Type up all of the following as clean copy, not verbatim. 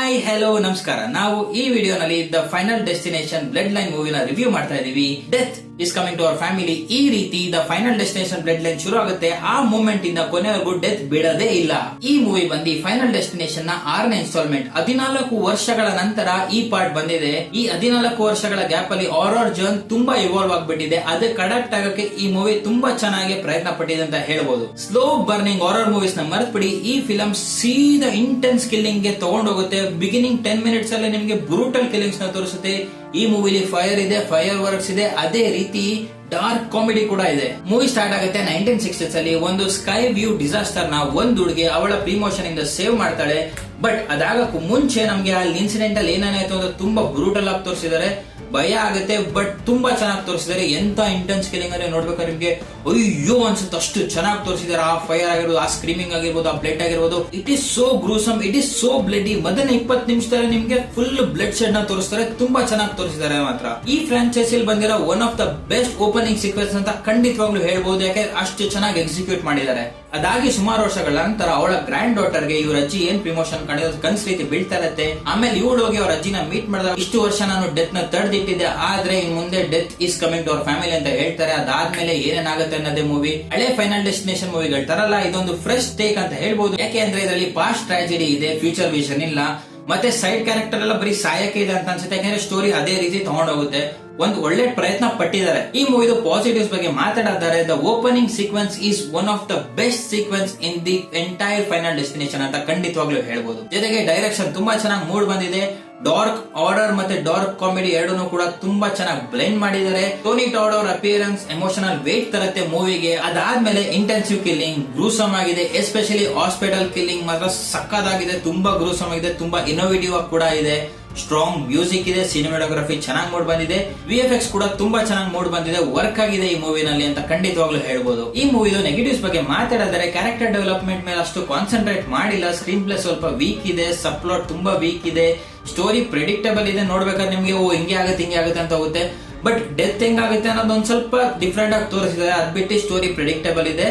Hi hello ನಮಸ್ಕಾರ. ನಾವು ಈ ವಿಡಿಯೋನಲ್ಲಿ the final destination bloodline ಮೂವಿನ ರಿವ್ಯೂ ಮಾಡ್ತಾ ಇದೀವಿ. Death is coming to our family. ಈ ರೀತಿ the final destination bloodline ಶುರು ಆಗುತ್ತೆ. ಆ ಮೂಮೆಂಟ್ ಇಂದ ಕೊನೆವರೆಗೂ ಡೆತ್ ಬಿಡದೇ ಇಲ್ಲ. ಈ ಮೂವಿ ಬಂದು ಫೈನಲ್ ಡೆಸ್ಟಿನೇಷನ್ ನ 6ನೇ ಇನ್ಸ್ಟಾಲ್ಮೆಂಟ್. 14 ವರ್ಷಗಳ ನಂತರ ಈ ಪಾರ್ಟ್ ಬಂದಿದೆ. ಈ 14 ವರ್ಷಗಳ ಗ್ಯಾಪ್ ಅಲ್ಲಿ ಹಾರರ್ ಜರ್ನ್ ತುಂಬಾ ಇವಾಲ್ವ್ ಆಗ್ಬಿಟ್ಟಿದೆ. ಅದಕ್ಕೆ ಅಡಾಪ್ಟ್ ಆಗಕ್ಕೆ ಈ ಮೂವಿ ತುಂಬಾ ಚೆನ್ನಾಗಿ ಪ್ರಯತ್ನ ಪಟ್ಟಿದೆ ಅಂತ ಹೇಳ್ಬೋದು. ಸ್ಲೋ ಬರ್ನಿಂಗ್ ಹಾರರ್ ಮೂವೀಸ್ ನ ಮರೆತುಬಿಡಿ. ಈ ಫಿಲಂ ಸೀದಾ ಇಂಟೆನ್ಸ್ ಕಿಲ್ಲಿಂಗ್ ಗೆ ತಗೊಂಡೋಗುತ್ತೆ. ಬಿಗಿನಿಂಗ್ 10 ಮಿನಿಟ್ಸ್ ಅಲ್ಲಿ ನಿಮಗೆ ಬ್ರೂಟಲ್ ಕಿಲ್ಲಿಂಗ್ಸ್ ನ ತೋರಿಸುತ್ತೆ. ಈ ಮೂವಿಲಿ ಫೈರ್ ಇದೆ, ಫೈರ್ ವರ್ಕ್ಸ್ ಇದೆ, ಅದೇ ರೀತಿ ಡಾರ್ಕ್ ಕಾಮಿಡಿ ಕೂಡ ಇದೆ. ಮೂವಿ ಸ್ಟಾರ್ಟ್ ಆಗುತ್ತೆ 1960s ಅಲ್ಲಿ. ಒಂದು ಸ್ಕೈ ವ್ಯೂ ಡಿಸಾಸ್ಟರ್ ನ ಒಂದ್ ಹುಡುಗಿ ಅವಳ ಪ್ರಿಮೋಷನ್ ಇಂದ ಸೇವ್ ಮಾಡ್ತಾಳೆ. ಬಟ್ ಅದಾಗಕ್ಕೂ ಮುಂಚೆ ನಮ್ಗೆ ಅಲ್ಲಿ ಇನ್ಸಿಡೆಂಟ್ ಅಲ್ಲಿ ಏನಾಯ್ತು ಅಂತ ತುಂಬಾ ಬ್ರೂಟಲ್ ಆಗಿ ತೋರಿಸಿದ್ದಾರೆ. ಭಯ ಆಗುತ್ತೆ, ಬಟ್ ತುಂಬಾ ಚೆನ್ನಾಗಿ ತೋರಿಸಿದ್ದಾರೆ. ಎಂತ ಇಂಟೆನ್ಸ್ ಕಿಲ್ಲಿಂಗ್ ಅಂದ್ರೆ ನೋಡ್ಬೇಕಾದ್ರೆ ನಿಮ್ಗೆ ಅಯ್ಯೋ ಅನ್ಸುತ್ತೆ, ಅಷ್ಟು ಚೆನ್ನಾಗಿ ತೋರಿಸಿದ್ದಾರೆ. ಆ ಫೈರ್ ಆಗಿರ್ಬೋದು, ಆ ಸ್ಕ್ರೀಮಿಂಗ್ ಆಗಿರ್ಬೋದು, ಆ ಬ್ಲಡ್ ಆಗಿರ್ಬೋದು. It is so gruesome, it is so bloody. ಮೊದಲ 20 ನಿಮಿಷದಲ್ಲಿ ನಿಮ್ಗೆ ಫುಲ್ ಬ್ಲಡ್ ಶೆಡ್ ನ ತೋರಿಸ್ತಾರೆ. ತುಂಬಾ ಚೆನ್ನಾಗಿ ತೋರಿಸಿದ್ದಾರೆ. ಮಾತ್ರ ಈ ಫ್ರಾಂಚೈಸಿಲ್ ಬಂದಿರೋ one of the best opening sequence ಅಂತ ಖಂಡಿತವಾಗ್ಲೂ ಹೇಳ್ಬೋದು. ಯಾಕೆ ಅಷ್ಟು ಚೆನ್ನಾಗಿ ಎಕ್ಸಿಕ್ಯೂಟ್ ಮಾಡಿದ್ದಾರೆ. ಅದಾಗಿ ಸುಮಾರು ವರ್ಷಗಳ ನಂತರ ಅವಳ ಗ್ರ್ಯಾಂಡ್ ಡಾಟರ್ ಗೆ ಇವ್ರ ಅಜ್ಜಿ ಏನ್ ಪ್ರಮೋಷನ್ ಕನ್ಸ್ ರೀತಿ ಬೀಳ್ತಾ ಇರತ್ತೆ. ಆಮೇಲೆ ಇವಳು ಹೋಗಿ ಅವ್ರ ಅಜ್ಜಿನ ಮೀಟ್ ಮಾಡಿದಾಗ ಇಷ್ಟು ವರ್ಷ ನಾನು ಡೆತ್ ನ ತಡೆದಿಟ್ಟಿದ್ದೆ, ಆದ್ರೆ ಇನ್ ಮುಂದೆ death is coming to our family ಅಂತ ಹೇಳ್ತಾರೆ. ಅದಾದ್ಮೇಲೆ ಏನೇನಾಗುತ್ತೆ ಅನ್ನೋದೇ ಮೂವಿ. ಹಳೆ ಫೈನಲ್ ಡೆಸ್ಟಿನೇಷನ್ ಮೂವಿಗಳು ತರಲ್ಲ, ಇದೊಂದು ಫ್ರೆಶ್ ಟೇಕ್ ಅಂತ ಹೇಳ್ಬೋದು. ಯಾಕೆ ಅಂದ್ರೆ ಇದರಲ್ಲಿ ಪಾಸ್ಟ್ ಟ್ರಾಜಿಡಿ ಇದೆ, ಫ್ಯೂಚರ್ ವಿಷನ್ ಇಲ್ಲ. ಮತ್ತೆ ಸೈಡ್ ಕ್ಯಾರೆಕ್ಟರ್ ಎಲ್ಲ ಬರೀ ಸಾಯಕ್ಕೆ ಇದೆ ಅಂತ ಅನ್ಸುತ್ತೆ. ಯಾಕಂದ್ರೆ ಸ್ಟೋರಿ ಅದೇ ರೀತಿ ತಗೊಂಡೋಗುತ್ತೆ. ಒಂದು ಒಳ್ಳೆ ಪ್ರಯತ್ನ ಪಟ್ಟಿದ್ದಾರೆ. ಈ ಮೂವಿದು ಪಾಸಿಟಿವ್ಸ್ ಬಗ್ಗೆ ಮಾತಾಡಿದ್ದಾರೆ. The opening sequence is one of the best sequence in the entire final destination ಅಂತ ಖಂಡಿತವಾಗ್ಲೂ ಹೇಳ್ಬೋದು. ಜೊತೆಗೆ ಡೈರೆಕ್ಷನ್ ತುಂಬಾ ಚೆನ್ನಾಗಿ ಮೂಡ್ ಬಂದಿದೆ. ಡಾರ್ಕ್ ಹಾರರ್ ಮತ್ತೆ ಡಾರ್ಕ್ ಕಾಮಿಡಿ ಎರಡನ್ನೂ ಕೂಡ ತುಂಬಾ ಚೆನ್ನಾಗಿ ಬ್ಲೆಂಡ್ ಮಾಡಿದ್ದಾರೆ. ಟೋನಿ ಟಾಡ್ ಅವರ ಅಪಿಯರೆನ್ಸ್ ಎಮೋಷನಲ್ ವೇಟ್ ತರುತ್ತೆ ಮೂವಿಗೆ. ಅದಾದ್ಮೇಲೆ ಇಂಟೆನ್ಸಿವ್ ಕಿಲ್ಲಿಂಗ್ ಗ್ರೂಸಮ್ ಆಗಿದೆ. ಎಸ್ಪೆಷಲಿ ಹಾಸ್ಪಿಟಲ್ ಕಿಲ್ಲಿಂಗ್ ಮಾತ್ರ ಸಕ್ಕದಾಗಿದೆ. ತುಂಬಾ ಗ್ರೂಸಮ್ ಆಗಿದೆ, ತುಂಬಾ ಇನ್ನೋವೇಟಿವ್ ಆಗಿ ಕೂಡ ಇದೆ. ಸ್ಟ್ರಾಂಗ್ ಮ್ಯೂಸಿಕ್ ಇದೆ, ಸಿನಿಮಾಟೋಗ್ರಫಿ ಚೆನ್ನಾಗಿ ಮೂಡ್ ಬಂದಿದೆ, ವಿಎಫ್ಎಕ್ಸ್ ಕೂಡ ತುಂಬಾ ಚೆನ್ನಾಗಿ ಮೂಡ್ ಬಂದಿದೆ, ವರ್ಕ್ ಆಗಿದೆ ಈ ಮೂವಿನಲ್ಲಿ ಅಂತ ಖಂಡಿತವಾಗ್ಲೂ ಹೇಳ್ಬೋದು. ಈ ಮೂವಿದು ನೆಗೆಟಿವ್ಸ್ ಬಗ್ಗೆ ಮಾತಾಡಿದರೆ ಕ್ಯಾರೆಕ್ಟರ್ ಡೆವಲಪ್ಮೆಂಟ್ ಮೇಲೆ ಅಷ್ಟು ಕಾನ್ಸಂಟ್ರೇಟ್ ಮಾಡಿಲ್ಲ. ಸ್ಕ್ರೀನ್ ಪ್ಲೇ ಸ್ವಲ್ಪ ವೀಕ್ ಇದೆ, ಸಬ್ಪ್ಲಾಟ್ ತುಂಬಾ ವೀಕ್ ಇದೆ, ಸ್ಟೋರಿ ಪ್ರೆಡಿಕ್ಟಬಲ್ ಇದೆ. ನೋಡ್ಬೇಕಾದ್ರೆ ನಿಮ್ಗೆ ಹಿಂಗೆ ಆಗುತ್ತೆ ಅಂತ ಹೋಗುತ್ತೆ. ಬಟ್ ಡೆತ್ ಹೆಂಗಾಗುತ್ತೆ ಅನ್ನೋದು ಒಂದ್ ಸ್ವಲ್ಪ ಡಿಫ್ರೆಂಟ್ ಆಗಿ ತೋರಿಸಿದ್ದಾರೆ. ಅದ್ ಬಿಟ್ಟು ಸ್ಟೋರಿ ಪ್ರೆಡಿಕ್ಟಬಲ್ ಇದೆ.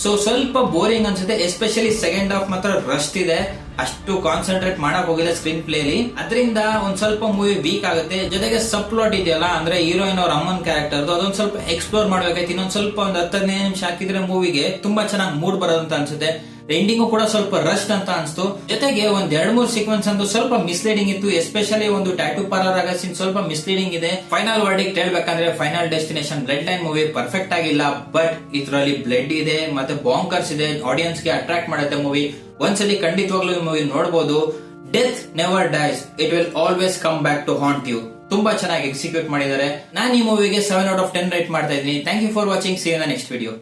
ಸೊ ಸ್ವಲ್ಪ ಬೋರಿಂಗ್ ಅನ್ಸುತ್ತೆ. ಎಸ್ಪೆಷಲಿ ಸೆಕೆಂಡ್ ಹಾಫ್ ಮಾತ್ರ ರಸ್ಟ್ ಇದೆ. ಅಷ್ಟು ಕಾನ್ಸಂಟ್ರೇಟ್ ಮಾಡಕ್ ಹೋಗಿಲ್ಲ ಸ್ಕ್ರೀನ್ ಪ್ಲೇ ಅಲ್ಲಿ. ಅದರಿಂದ ಒಂದ್ ಸ್ವಲ್ಪ ಮೂವಿ ವೀಕ್ ಆಗುತ್ತೆ. ಜೊತೆಗೆ ಸಬ್ ಪ್ಲಾಟ್ ಇದೆಯಲ್ಲ, ಅಂದ್ರೆ ಹೀರೋಯಿನ್ ಅವ್ರ ಅಮ್ಮನ್ ಕ್ಯಾರೆಕ್ಟರ್ ಅದೊಂದ್ ಸ್ವಲ್ಪ ಎಕ್ಸ್ಪ್ಲೋರ್ ಮಾಡ್ಬೇಕಾಯ್ತು. ಇನ್ನೊಂದ್ ಸ್ವಲ್ಪ ಒಂದ್ 10-15 ನಿಮಿಷ ಹಾಕಿದ್ರೆ ಮೂವಿಗೆ ತುಂಬಾ ಚೆನ್ನಾಗಿ ಮೂಡ್ ಬರೋದಂತ ಅನ್ಸುತ್ತೆ. ಎಂಡಿಂಗು ಕೂಡ ಸ್ವಲ್ಪ ರಸ್ಟ್ ಅಂತ ಅನ್ಸ್ತು. ಜೊತೆಗೆ ಒಂದ್ 2-3 ಸೀಕ್ವೆನ್ಸ್ ಅಂತೂ ಸ್ವಲ್ಪ ಮಿಸ್ಲೀಡಿಂಗ್ ಇತ್ತು. ಎಸ್ಪೆಷಲಿ ಒಂದು ಟ್ಯಾಟೂ ಪಾರ್ಲರ್ ಆಗ ಸೀನ್ ಸ್ವಲ್ಪ ಮಿಸ್ಲೀಡಿಂಗ್ ಇದೆ. ಫೈನಲ್ ವರ್ಡಿಕ್ಟ್ ಹೇಳ್ಬೇಕಂದ್ರೆ final destination blood line movie perfect ಆಗಿಲ್ಲ. ಬಟ್ ಇದರಲ್ಲಿ ಬ್ಲಡ್ ಇದೆ ಮತ್ತೆ ಬಾಂಕರ್ಸ್ ಇದೆ. ಆಡಿಯನ್ಸ್ ಗೆ ಅಟ್ರಾಕ್ಟ್ ಮಾಡುತ್ತೆ ಮೂವಿ. ಒಂದ್ಸಲಿ ಖಂಡಿತವಾಗ್ಲೂ ಈ ಮೂವಿ ನೋಡಬಹುದು. Death never dies, it will always come back to haunt you. ತುಂಬಾ ಚೆನ್ನಾಗಿ ಎಕ್ಸಿಕ್ಯೂಟ್ ಮಾಡಿದ್ದಾರೆ. ನಾನು ಈ ಮೂವಿಗೆ 7 out of 10 ರೇಟ್ ಮಾಡ್ತಾ ಇದ್ದೀನಿ. Thank you for watching. See you in the next video.